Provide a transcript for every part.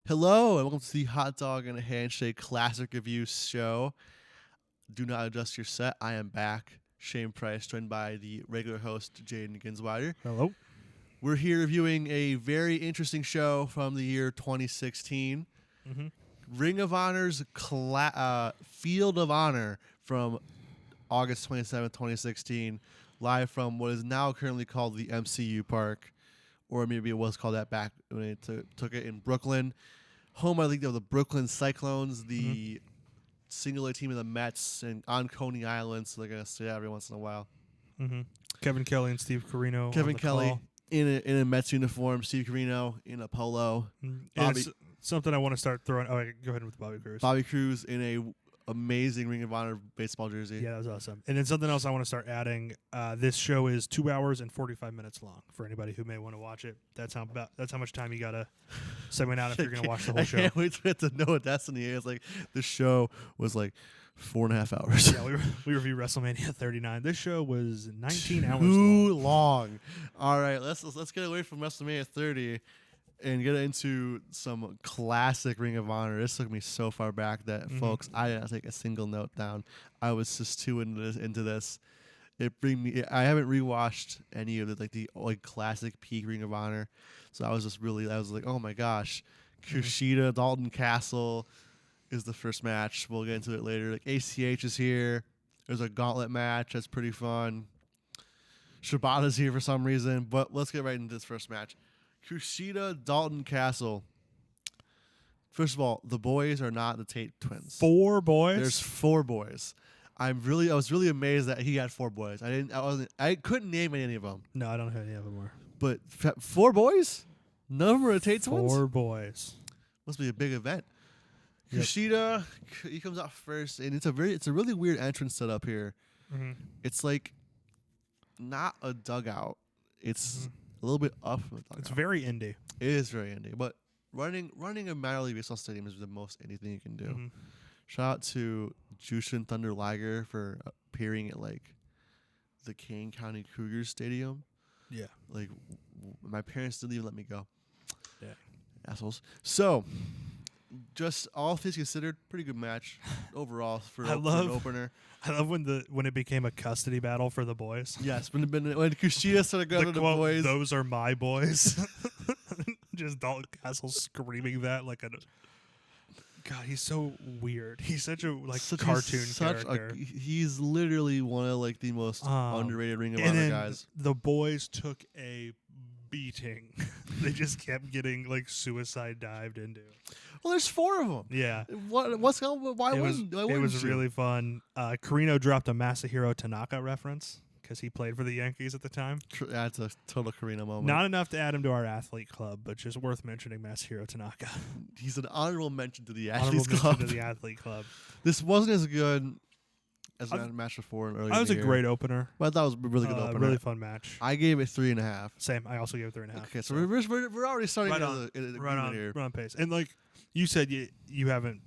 Hello, and welcome to the Hot Dog and a Handshake Classic Review Show. Do not adjust your set. I am back. Shane Price, joined by the regular host, Jayden Ginsweider. Hello. We're here reviewing a very interesting show from the year 2016. Mm-hmm. Ring of Honor's Field of Honor from August 27, 2016, live from what is now currently called the MCU Park, or maybe it was called that back when it took it in Brooklyn. Home, I think, of the Brooklyn Cyclones, the singular team of the Mets, and on Coney Island, so they're going to stay out every once in a while. Mm-hmm. Kevin Kelly and Steve Carino. Kevin on the Kelly call. in a Mets uniform, Steve Carino in a polo. Bobby, it's something I want to start throwing. Oh, go ahead with Bobby Cruz. Bobby Cruz in a amazing Ring of Honor baseball jersey. Yeah, that was awesome. And then something else I want to start adding. This show is 2 hours and 45 minutes long. For anybody who may want to watch it, that's how much time you gotta segment out if you're gonna watch the whole show. I can't wait to get to know what Destiny is. Like, the show was like 4.5 hours. Yeah, we reviewed WrestleMania 39. This show was 19 hours Too long. All right, let's get away from WrestleMania 30 and get into some classic Ring of Honor. This took me so far back that, folks, I did not take a single note down. I was just too into this. I haven't rewatched any of the classic peak Ring of Honor, so I was like, oh my gosh, Kushida, Dalton Castle is the first match. We'll get into it later. Like, ACH is here. There's a gauntlet match that's pretty fun. Shibata's here for some reason, but let's get right into this first match. Kushida, Dalton Castle. First of all, the boys are not the Tate twins. 4 boys. There's 4 boys. I was really amazed that he had 4 boys. I couldn't name any of them. No, I don't have any of them more. But 4 boys? None of them are the Tate twins? 4 boys. Must be a big event. Yep. Kushida, he comes out first, and it's a really weird entrance setup here. Mm-hmm. It's like not a dugout. It's a little bit up from a dugout. It's very indie. It is very indie, but running a minor league baseball stadium is the most indie thing you can do. Mm-hmm. Shout out to Jushin Thunder Liger for appearing at like the Kane County Cougars Stadium. Yeah. Like, my parents didn't even let me go. Yeah. Assholes. So, just all things considered, pretty good match overall for an opener. I love when it became a custody battle for the boys. Yes, when Kushida started going to the boys. Those are my boys. Just Dalton Castle screaming that like a. God, he's so weird. He's such a cartoon character. He's literally one of like the most underrated Ring of Honor guys. The boys took a beating. They just kept getting like suicide dived into. Well, there's 4 of them. Yeah. What's going? Why wouldn't you? It was really fun. Carino dropped a Masahiro Tanaka reference because he played for the Yankees at the time. That's a total Carino moment. Not enough to add him to our athlete club, but just worth mentioning Masahiro Tanaka. He's an honorable mention to the athlete club. This wasn't as good as the match before. That was a great opener. But I thought it was a really good opener. Really fun match. I gave it 3.5. Same. I also gave it 3.5. Okay, so we're already starting right on pace. And like you said, you haven't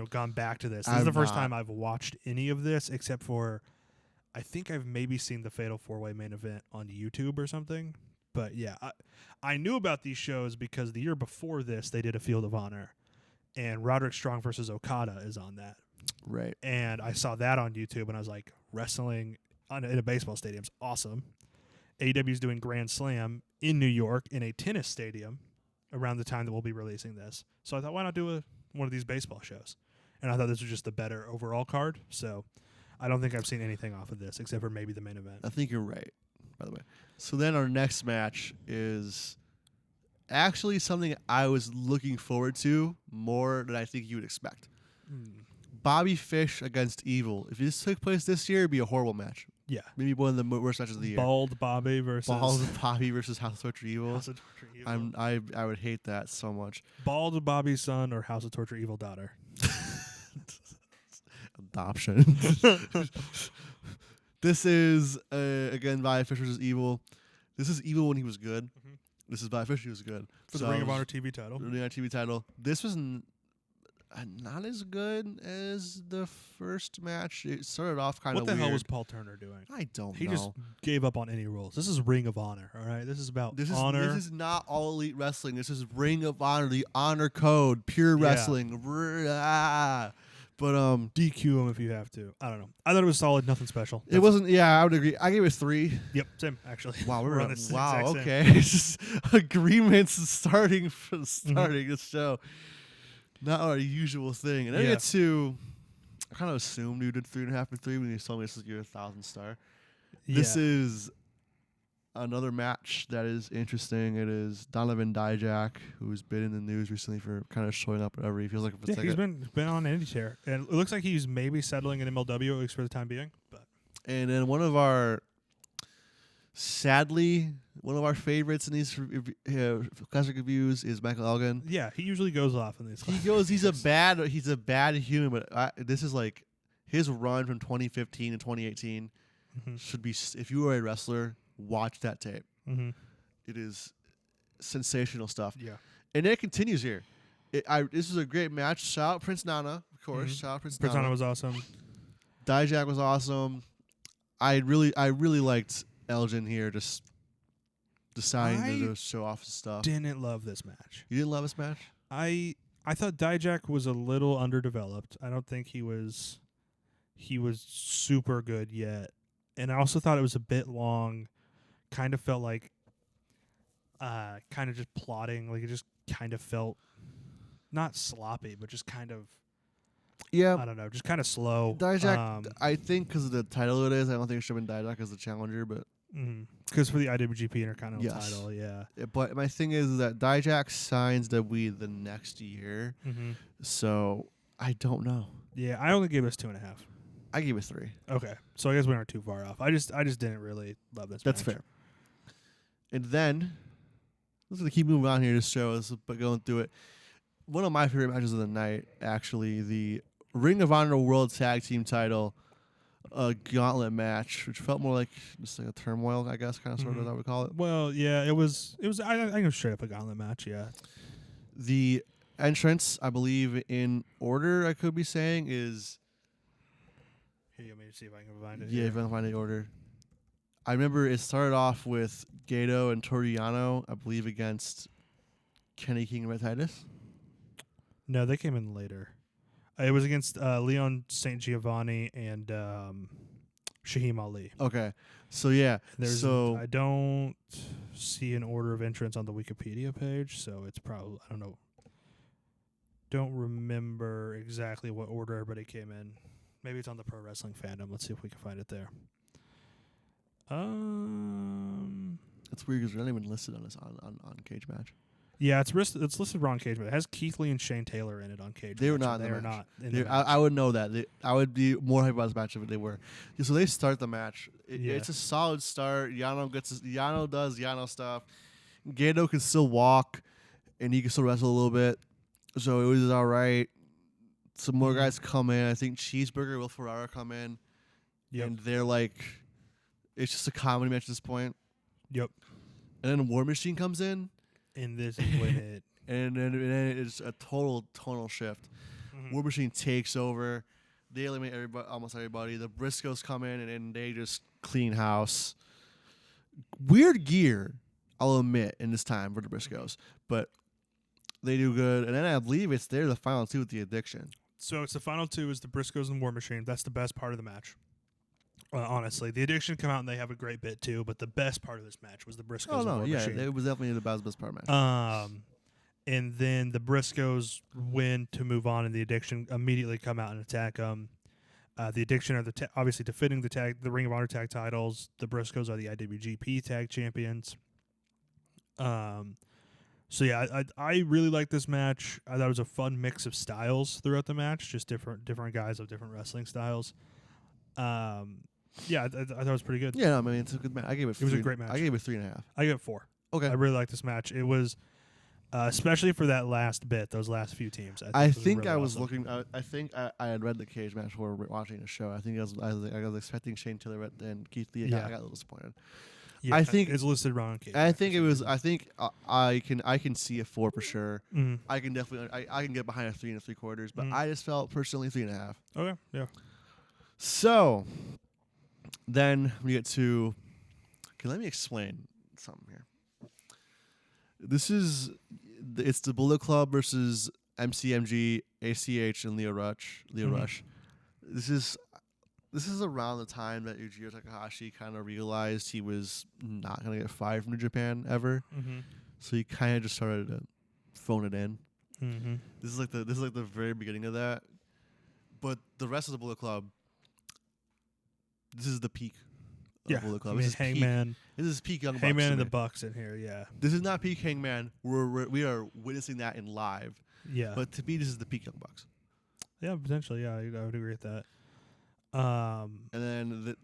gone back to this. This is the first time I've watched any of this except for. I think I've maybe seen the Fatal 4-Way main event on YouTube or something. But yeah, I knew about these shows because the year before this, they did a Field of Honor. And Roderick Strong versus Okada is on that. Right. And I saw that on YouTube, and I was like, wrestling in a baseball stadium's awesome. AEW's doing Grand Slam in New York in a tennis stadium around the time that we'll be releasing this. So I thought, why not do one of these baseball shows? And I thought this was just the better overall card. So I don't think I've seen anything off of this except for maybe the main event. I think you're right, by the way. So then our next match is actually something I was looking forward to more than I think you would expect. Bobby Fish against Evil. If this took place this year, it'd be a horrible match. Yeah. Maybe one of the worst matches of the year. Bald Bobby versus House of Torture Evil. House of Torture Evil. I would hate that so much. Bald Bobby's son or House of Torture Evil daughter. Adoption. This is again Bobby Fish versus Evil. This is Evil when he was good. This is Bobby Fish. He was good for the Ring of Honor TV title. Ring of Honor TV title. This was not as good as the first match. It started off kind of weird. What the hell was weird. Paul Turner doing? I don't know. He just gave up on any rules. This is Ring of Honor, all right? This is about honor. This is not All Elite Wrestling. This is Ring of Honor, the honor code, pure wrestling. But DQ him if you have to. I don't know. I thought it was solid. Nothing special. It wasn't. Yeah, I would agree. I gave it 3. Yep, same actually. Wow, we're on this. Wow, exact okay. Same. It's just agreements starting the show. Not our usual thing. And then we get to. I kind of assumed you did 3.5 and 3 when you told me this is your 1,000 star. This is another match that is interesting. It is Donovan Dijak, who's been in the news recently for kind of showing up whenever he feels like. He's been on an indie chair, and it looks like he's maybe settling in MLW at least for the time being. But and then one of our favorites in these classic reviews is Michael Elgin. Yeah, he usually goes off in these. He's a bad human, but this is like his run from 2015 to 2018 should be. If you are a wrestler, watch that tape. It is sensational stuff. Yeah, and it continues here. This is a great match. Shout out Prince Nana, of course. Shout out Prince Nana. was awesome. Dijak was awesome. I really liked Elgin here, just deciding to show off his stuff. Didn't love this match. You didn't love this match? I thought Dijak was a little underdeveloped. I don't think he was super good yet. And I also thought it was a bit long. Kind of felt like kind of just plotting. Like it just kind of felt not sloppy, but just kind of I don't know, just kind of slow. Dijak, I think because of the title it is, I don't think it should have been Dijak as the challenger, but because for the IWGP Intercontinental title, yeah. But my thing is that Dijak signs WWE the next year, so I don't know. Yeah, I only gave us 2.5. I gave it 3. Okay, so I guess we aren't too far off. I just didn't really love this. That's match. fair. And then let's keep moving on here to show us, but going through it. One of my favorite matches of the night, actually, the Ring of Honor World Tag Team Title gauntlet match, which felt more like just like a turmoil, I guess, kind of sort of, I would call it. Well, yeah, it was. I think it was straight up a gauntlet match. Yeah. The entrance, I believe, in order, I could be saying, is. Here, you want me to see if I can find it? Yeah, if I can find the order. I remember it started off with Gato and Toriano, I believe, against Kenny King and Red Titus. No, they came in later. It was against Leon St. Giovanni and Shaheem Ali. Okay. So, yeah. I don't see an order of entrance on the Wikipedia page, so it's probably, I don't know. Don't remember exactly what order everybody came in. Maybe it's on the Pro Wrestling Fandom. Let's see if we can find it there. It's weird because they're not even listed on this on Cage Match. Yeah, it's listed on Cage Match. It has Keith Lee and Shane Taylor in it on Cage Match. They were not. They were not. I would know that. I would be more hyped about this match if they were. Yeah, so they start the match. It's a solid start. Yano does Yano stuff. Gato can still walk, and he can still wrestle a little bit. So it was all right. Some more guys come in. I think Cheeseburger, Will Ferrara come in. Yep. And they're like, it's just a comedy match at this point. Yep. And then War Machine comes in. And this is when it... and then it's a total tonal shift. War Machine takes over. They eliminate almost everybody. The Briscoes come in, and they just clean house. Weird gear, I'll admit, in this time for the Briscoes. But they do good. And then I believe they're the final 2 with the Addiction. So it's the final 2 is the Briscoes and War Machine. That's the best part of the match. Honestly, the Addiction come out and they have a great bit too, but the best part of this match was the Briscoes and War Machine. Yeah, it was definitely the best part of the match. And then the Briscoes win to move on, and the Addiction immediately come out and attack them. The Addiction are obviously defending the Ring of Honor tag titles. The Briscoes are the IWGP tag champions. So yeah, I really like this match. I thought it was a fun mix of styles throughout the match, just different guys of different wrestling styles. Yeah, I thought it was pretty good. Yeah, I mean it's a good match. It was a great match. I gave it 3.5. I gave it 4. Okay, I really liked this match. It was, especially for that last bit, those last few teams. I think I was awesome. looking. I think I had read the Cage Match before watching the show. I think I was expecting Shane Taylor and Keith Lee. Yeah. I got a little disappointed. Yeah, I think it's listed wrong. On I think it was. I think I can see a 4 for sure. I can definitely I can get behind a 3 3/4, but I just felt personally 3.5. Okay, yeah. So then we get to. Okay, let me explain something here. This is it's the Bullet Club versus MCMG, ACH, and Leo Rush. This is around the time that Yujiro Takahashi kind of realized he was not gonna get fired from New Japan ever. So he kind of just started to phone it in. This is like the very beginning of that. But the rest of the Bullet Club, this is the peak. Bullet Club. I mean, Hangman. This is peak Young Bucks. Hangman and the Bucks in here, yeah. This is not peak Hangman. We are witnessing that in live. Yeah. But to me, this is the peak Young Bucks. Yeah, potentially. Yeah, I would agree with that. And then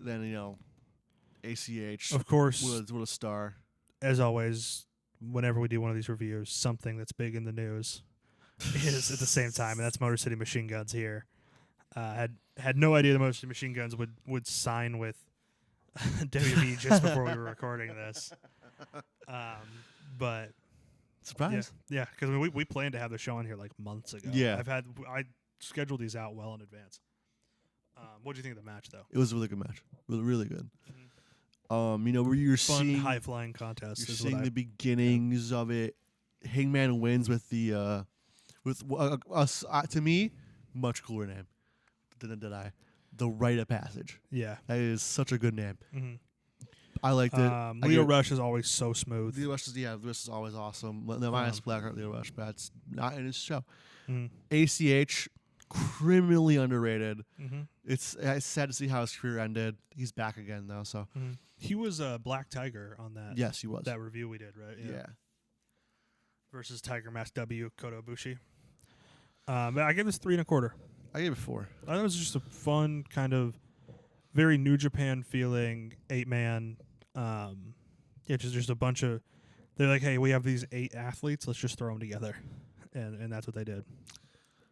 ACH. Of course. What a star. As always, whenever we do one of these reviews, something that's big in the news is at the same time, and that's Motor City Machine Guns here. Had no idea the Motor City Machine Guns would sign with WWE just before we were recording this. But surprise. Yeah, because we planned to have the show on here like months ago. Yeah. I scheduled these out well in advance. What do you think of the match though? It was a really good match. Really, really good. Where you're fun, seeing high flying contest. You're seeing the beginnings of it. Hangman wins with the to me much cooler name than I. The Rite of Passage. Yeah. That is such a good name. I liked it. Leo Rush is always so smooth. Leo Rush is always awesome. No, minus Blackheart Leo Rush, but it's not in his show. ACH, criminally underrated. It's sad to see how his career ended. He's back again, though. So he was a Black Tiger on that. Yes, he was. That review we did, right? Yeah. Versus Tiger Mask W, Kota Ibushi. But I give this 3 1/4. I gave it 4. I thought it was just a fun kind of very New Japan feeling 8-man. Just a bunch of. They're like, hey, we have these 8 athletes. Let's just throw them together, and that's what they did.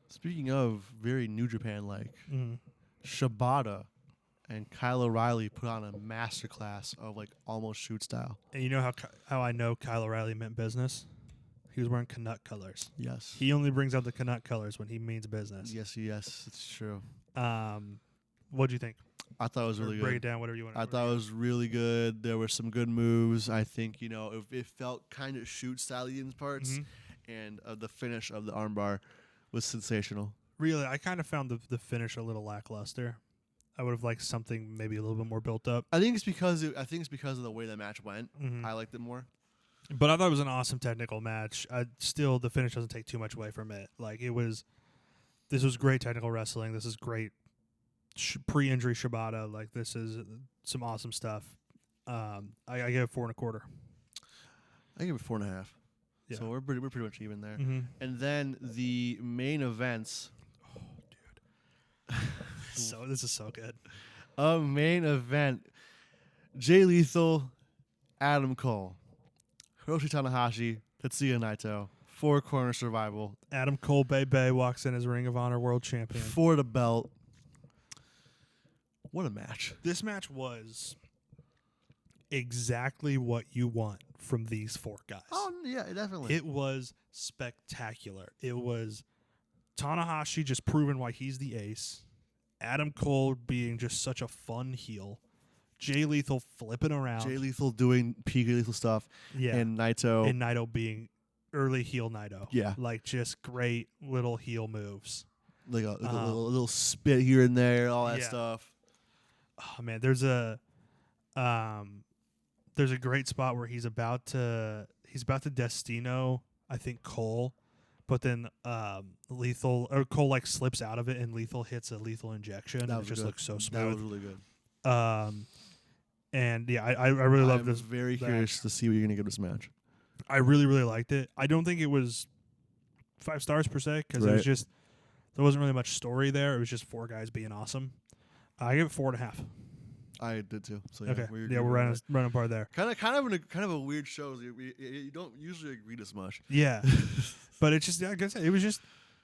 Speaking of very New Japan like, Shibata and Kyle O'Reilly put on a masterclass of like almost shoot style. And you know how I know Kyle O'Reilly meant business? He was wearing Canuck colors. Yes. He only brings out the Canuck colors when he means business. Yes, it's true. What'd you think? I thought it was really good. Break it down, whatever you want. I thought it was really good. There were some good moves. I think it felt kind of shoot style in parts, and the finish of the armbar was sensational. Really, I kind of found the finish a little lackluster. I would have liked something maybe a little bit more built up. I think it's because of the way the match went. I liked it more. But I thought it was an awesome technical match. Still, the finish doesn't take too much away from it. Like this was great technical wrestling. This is great pre-injury Shibata. Like this is some awesome stuff. I give it 4 1/4. I give it 4.5. Yeah. So we're pretty much even there. And then the main events. Oh, dude. This is so good. Main event: Jay Lethal, Adam Cole, Hiroshi Tanahashi, Tetsuya Naito, 4-corner survival. Adam Cole Bay walks in as Ring of Honor World Champion for the belt. What a match! This match was exactly what you want from these 4 guys. Oh yeah, definitely. It was spectacular. It was Tanahashi just proving why he's the ace. Adam Cole being just such a fun heel. Jay Lethal flipping around. Jay Lethal doing peak Lethal stuff. Yeah. And Naito being early heel Naito. Yeah. Like just great little heel moves. Like a little spit here and there, all that stuff. Oh man, there's a great spot where he's about to Destino, I think Cole, but then Cole like slips out of it and Lethal hits a lethal injection. It just looks so smooth. That was really good. And yeah, I really love this. I'm very curious to see what you're gonna give this match. I really, really liked it. I don't think it was 5 stars per se because it was just there wasn't really much story there. It was just 4 guys being awesome. I give it 4.5. I did too. So okay, we're running apart there. Kind of a weird show. You don't usually agree this much. Yeah, but it's just like I said, it was just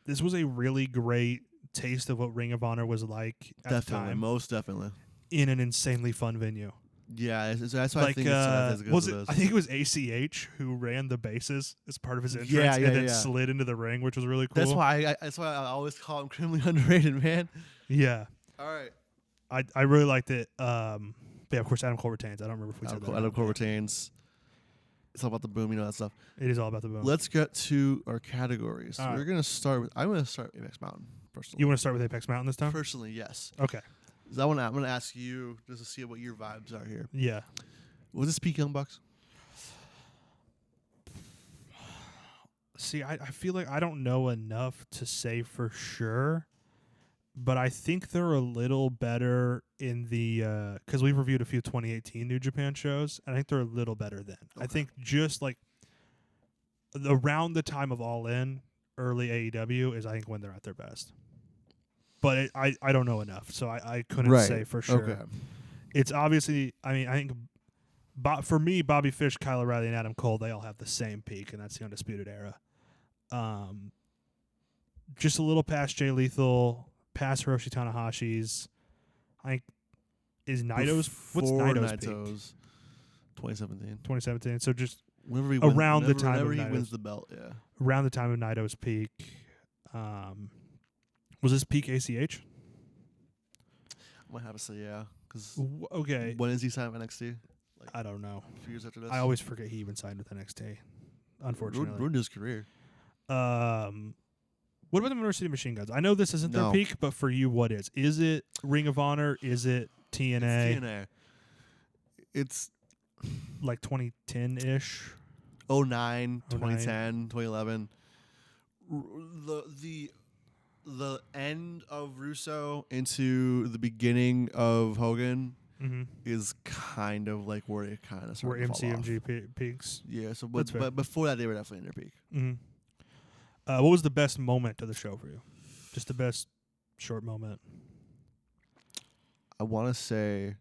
this was a really great taste of what Ring of Honor was like at the time. Most definitely. In an insanely fun venue. Yeah, that's why I Like, think it's as good was as it? it is. I think it was ACH who ran the bases as part of his entrance, Yeah, and then yeah. slid into the ring, which was really cool. That's why I always call him criminally underrated, man. Yeah, All right. I really liked it. But yeah, of course, Adam Cole retains. I don't remember if we said that. Adam Cole retains. It's all about the boom, that stuff. It is all about the boom. Let's get to our categories. All We're right. gonna start with. I'm gonna start with Apex Mountain personally. You want to start with Apex Mountain this time? Personally, yes. Okay. I'm gonna ask you just to see what your vibes are here. Yeah. Was this peak Young Bucks? See, I feel like I don't know enough to say for sure, but I think they're a little better in the because we've reviewed a few 2018 New Japan shows, and I think they're a little better then. Okay. I think just like around the time of All In, early AEW is I think when they're at their best. But I don't know enough, so I couldn't say for sure. Okay. It's obviously, I mean, I think for me, Bobby Fish, Kyle O'Reilly, and Adam Cole, they all have the same peak, and that's the Undisputed Era. Just a little past Jay Lethal, past Hiroshi Tanahashi's. I think is Naito's. What's Naito's peak? 2017. 2017. So just Whenever he around the wins, time whenever of he Naito's, wins the belt, yeah. around the time of Naito's peak. Was this peak ACH? I might have to say yeah, because Okay. when is he signed with NXT? Like I don't know. a few years after this. I always forget he even signed with NXT. Unfortunately. ruined his career. What about the Motor City Machine Guns? I know this isn't their No. peak, but for you, what is? Is it Ring of Honor? Is it TNA? It's TNA. It's Like 2010-ish? 09, 2010, 2011. The end of Russo into the beginning of Hogan Mm-hmm. is kind of like where it kind of Where started to fall off. MCMG peaks? Yeah, so That's fair. but before that they were definitely in their peak. Mm-hmm. What was the best moment of the show for you? Just the best short moment. I want to say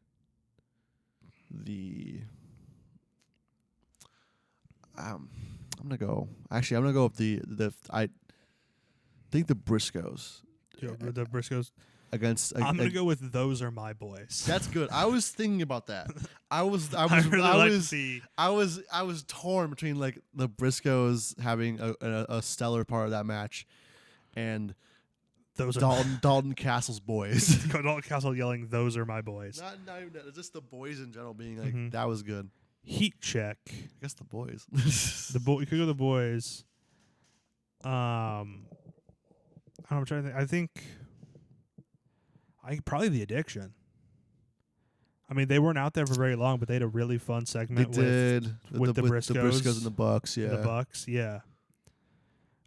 I'm gonna go with the I think the Briscoes The Briscoes. against. I'm gonna go with Those Are My Boys. That's good. I was thinking about that. I was torn between like the Briscoes having a stellar part of that match, and Those are Dalton Castle's boys. Dalton Castle yelling, "Those are my boys." not even that. Just the boys in general being like Mhm. that was good. Heat check. I guess the boys. You could go the boys. I'm trying to think. I think probably the Addiction. I mean, they weren't out there for very long, but they had a really fun They segment did with the Briscoes and the Bucks. Yeah, the Bucks. Yeah,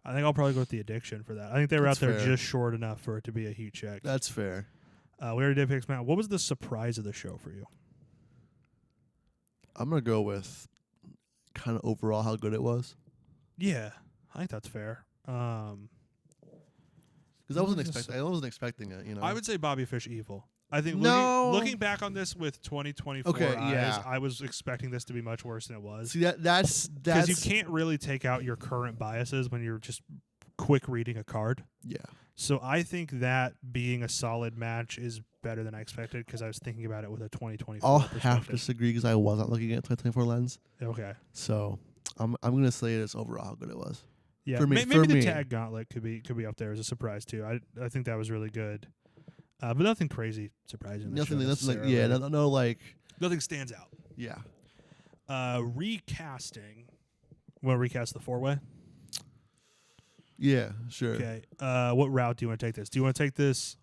I think I'll probably go with the Addiction for that. I think they were That's out there fair. just short enough for it to be a heat check. That's fair. We already did pick Matt. What was the surprise of the show for you? I'm gonna go with kind of overall how good it was Yeah, I think that's fair. because What was this? I wasn't expecting it. You know, I would say Bobby Fish evil. I think No. looking back on this with 2024 Okay, eyes, yeah. I was expecting this to be much worse than it was. see that's Because you can't really take out your current biases when you're just quick reading a card. yeah. So I think that being a solid match is better than I expected because I was thinking about it with a 2024 I'll have to perspective. disagree because I wasn't looking at 2024 lens. Okay. So I'm gonna say it's overall how good it was. Yeah, For me- maybe for the me. tag gauntlet could be up there as a surprise too. I think that was really good, but nothing crazy surprising. in the show Nothing like necessarily. no like Nothing stands out. yeah. Recasting. Want to recast the 4-way? Yeah, sure. Okay. What route do you want to take this? Do you want to take this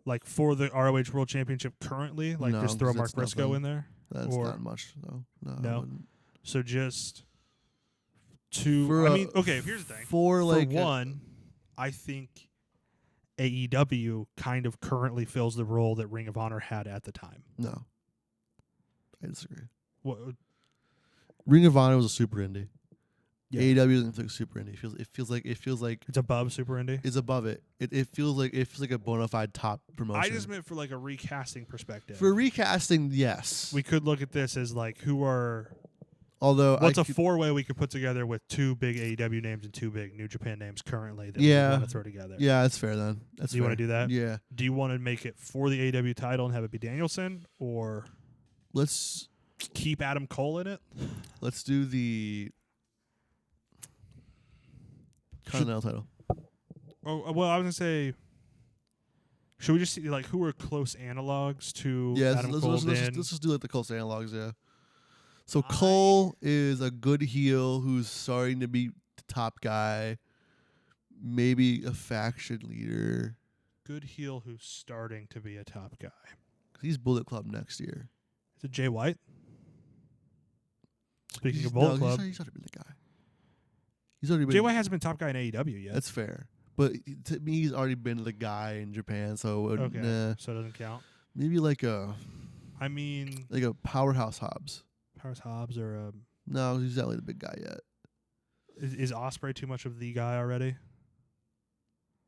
like for the ROH World Championship currently? Like No, just throw 'cause Mark it's Briscoe nothing. in there? That's Or- not much though. No. I No? wouldn't. So just two. For I a- mean, okay. Here's the thing. For like For one, I think AEW kind of currently fills the role that Ring of Honor had at the time. no. I disagree. What? Ring of Honor was a super indie. Yeah. AEW isn't like super indie. It feels like It's above Super Indie. it's above it. It feels like a bona fide top promotion. I just meant for like a recasting perspective. for recasting, yes. We could look at this as like who are Although what's I a could- 4-way we could put together with two big AEW names and two big New Japan names currently that we Yeah. want to throw together. Yeah, that's fair then. That's Do you fair. wanna do that? Yeah. Do you want to make it for the AEW title and have it be Danielson or Let's keep Adam Cole in it. Let's do the Continental title. Oh well, I was gonna say. Should we just see like who are close analogs to Adam Cole? Let's just do like the close analogs. Yeah. So Cole is a good heel who's starting to be the top guy, maybe a faction leader. Good heel who's starting to be a top guy. He's Bullet Club next year. Is it Jay White? Speaking of Bullet Club, he's already been the guy. He's already been. Jay White hasn't been top guy in AEW yet. That's fair, but to me, he's already been the guy in Japan. So okay, nah. so it doesn't count. Maybe like a Powerhouse Hobbs. Powerhouse Hobbs or no, he's not like the big guy yet. Is Ospreay too much of the guy already?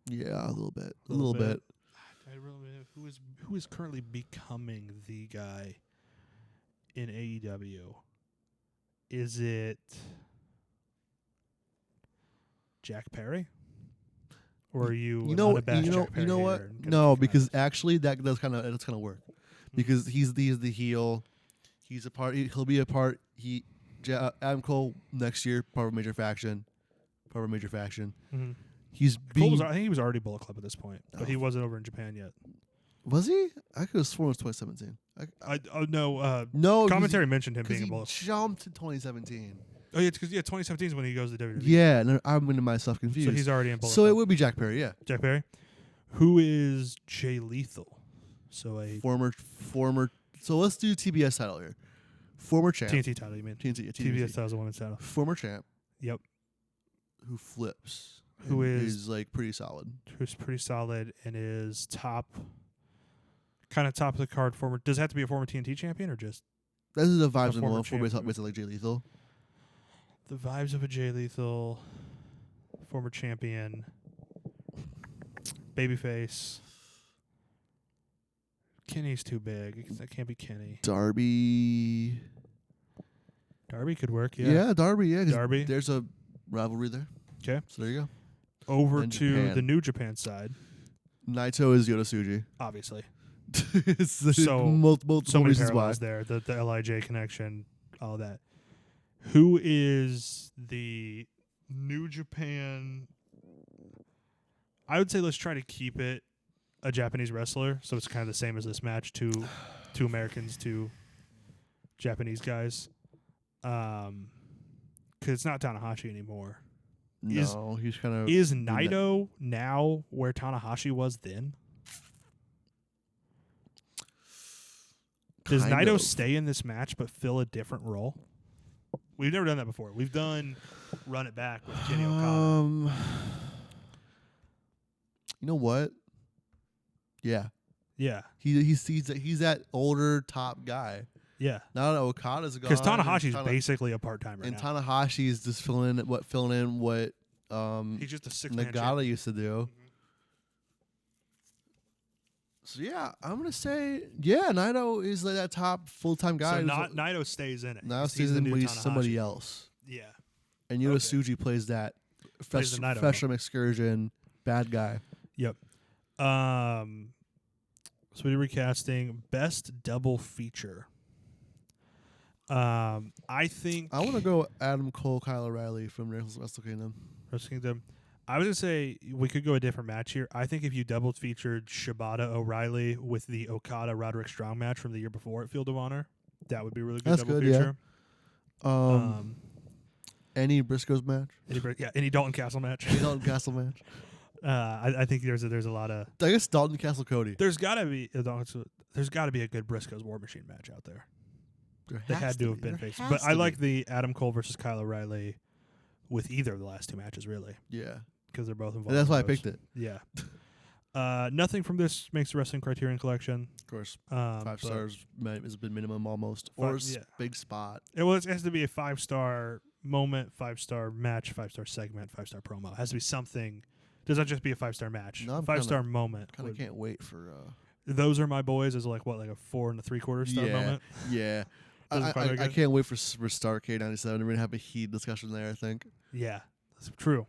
Yeah, a little bit. Who is currently becoming the guy in AEW? Is it Jack Perry? Or are you know what? No, because actually that's kind of work. Because he's the heel. He's a part. He'll be a part. Adam Cole next year, part of a major faction. Mm-hmm. I think he was already Bullet Club at this point, but he wasn't over in Japan yet. Was he? I could have sworn it was 2017. No. Commentary mentioned him being a Bullet. He jumped to 2017. Oh yeah, because 2017 is when he goes to WWE. Yeah, no, I'm getting myself confused. So he's already in Bullet So Club. it would be Jack Perry, yeah. Jack Perry, who is Jay Lethal. So a former. So let's do TBS title here. Former champ. TNT title, you mean? TBS title is a women's title. Former champ. Yep. Who flips. Who is like pretty solid. Who's pretty solid and is top of the card. Does it have to be a former TNT champion or just? This is the vibes in one for like Jay Lethal. The vibes of a Jay Lethal, former champion, babyface. Kenny's too big. That can't be Kenny. Darby could work, yeah. Yeah, Darby, yeah. Darby. There's a rivalry there. Okay. So there you go. Over and to Japan. the New Japan side. Naito is Yoda Tsuji. Obviously. So multiple so many reasons parallels why. there. The LIJ connection, all that. Who is the New Japan? I would say let's try to keep it a Japanese wrestler, so it's kind of the same as this match. Two Americans, two Japanese guys. Because it's not Tanahashi anymore. No, he's kind of. Is Naito now where Tanahashi was then? Does Naito stay in this match but fill a different role? We've never done that before. We've done Run It Back with Kenny Okada. You know what? Yeah. Yeah. He's that older top guy. Yeah. Now that Okada's gone. Because Tanahashi's basically a part-timer and now. Tanahashi's just filling in what he's just a six-man Nagata used to do. Mm-hmm. So yeah, I'm gonna say Naito is like that top full-time guy. So Naito stays in it. Naito stays in it, but he's somebody else. Yeah. And Yoda Tsuji plays that Fesham Excursion bad guy. Yep. So we're recasting best double feature. I think I want to go Adam Cole, Kyle O'Reilly from Wrestle Kingdom. I was going to say we could go a different match here. I think if you double featured Shibata O'Reilly with the Okada Roderick Strong match from the year before at Field of Honor, that would be a really good double feature. Yeah. Any Briscoes match? Any Dalton Castle match. I think there's a lot of. I guess Dalton Castle Cody. There's got to be a good Briscoes War Machine match out there. They had to have been faced, but I like the Adam Cole versus Kyle O'Reilly with either of the last two matches, really. Yeah, because they're both involved. And that's why I picked it. Yeah. Nothing from this makes the Wrestling Criterion Collection. Of course, 5 stars has been minimum almost, or big spot. It has to be a 5-star moment, 5-star match, 5-star segment, 5-star promo. It has to be something. Does not just be a 5-star match. No, 5-star moment. Kind of can't wait for. Those Are My Boys is like a 4 3/4 star moment. Yeah. I can't wait for Starrcade 97. We're gonna have a heat discussion there, I think. Yeah, that's true.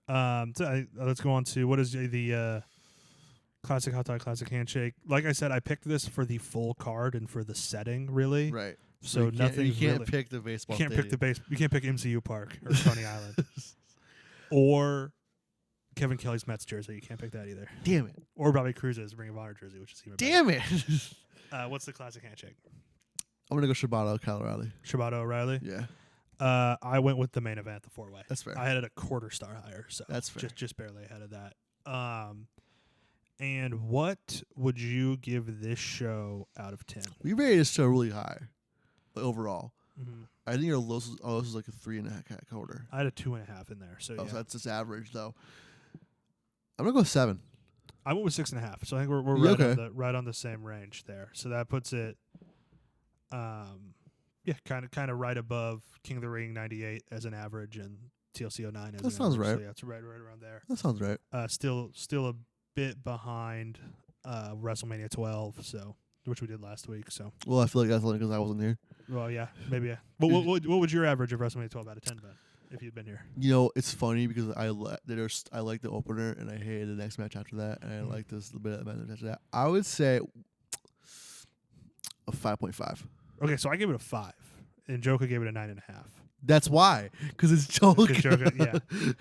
So let's go on to what is the Classic hot dog, classic handshake. Like I said, I picked this for the full card and for the setting, really. Right. So nothing. You can't really, pick the baseball. You can't pick the base. You can't pick MCU Park or Coney Island or Kevin Kelly's Mets jersey. You can't pick that either. Damn it. Or Bobby Cruz's Ring of Honor jersey, which is even better. Damn it. What's the classic handshake? I'm gonna go Shibata, Kyle O'Reilly. Shibata O'Reilly. Yeah. I went with the main event, the 4-way. That's fair. I had it a quarter star higher, so that's fair. Just barely ahead of that. And what would you give this show out of 10? We rated this show really high, overall. Mm-hmm. I think our lowest was like a 3.5 quarter. I had a 2.5 in there, so So yeah. that's just average, though. I'm gonna go 7. I went with 6.5, so I think we're right on the same range there. So that puts it, kind of right above King of the Ring 98 as an average and TLC 09 as that sounds average. right. So yeah, it's right around there. That sounds right. Still a bit behind WrestleMania 12, so which we did last week. So Well, I feel like that's only because I wasn't here. well, yeah, maybe. Yeah. But what would your average of WrestleMania 12 out of 10 been if you'd been here? You know, it's funny because I like the opener and I hated the next match after that, and I like this little bit of the match after that. I would say a 5.5. Okay, so I gave it a 5, and Joka gave it a 9.5. That's why, because it's Joka. Yeah.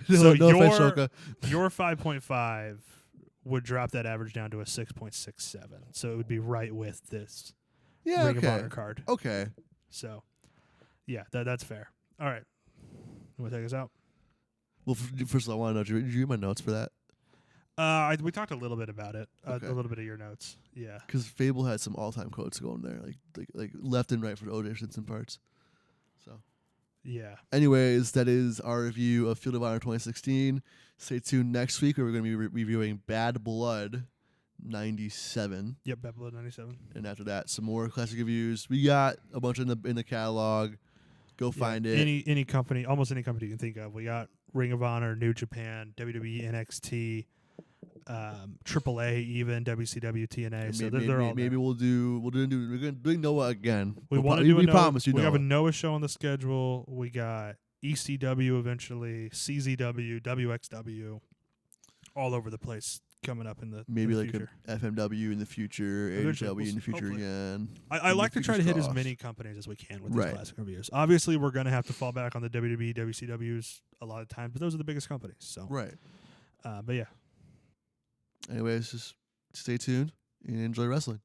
no, So no offense, Joka. Your 5.5 would drop that average down to a 6.67. So it would be right with this Yeah, Ring okay. of Honor card. Okay. So, yeah, that's fair. All right. You want to take us out? Well, first of all, I want to know, did you read my notes for that? We talked a little bit about it. Okay. A little bit of your notes. Yeah. Because Fable had some all-time quotes going there, like left and right for the auditions and parts. So, yeah. anyways, that is our review of Field of Honor 2016. Stay tuned next week where we're going to be reviewing Bad Blood 97. Yep, Bad Blood 97. And after that, some more classic reviews. We got a bunch in the catalog. Go find it. Any company, almost any company you can think of. We got Ring of Honor, New Japan, WWE, NXT, AAA, even WCW, TNA. So they're all maybe we're doing Noah again. We want to do we a Noah. promise you. We Noah. have a Noah show on the schedule. We got ECW eventually, CZW, WXW, all over the place coming up in the maybe in the like future. a FMW in the future, Eventually, AEW in the future hopefully. again. I like to try to hit as crossed. many companies as we can with Right. these classic reviews. Obviously, we're going to have to fall back on the WWE, WCWs a lot of times, but those are the biggest companies. So Right. But yeah. Anyways, just stay tuned and enjoy wrestling.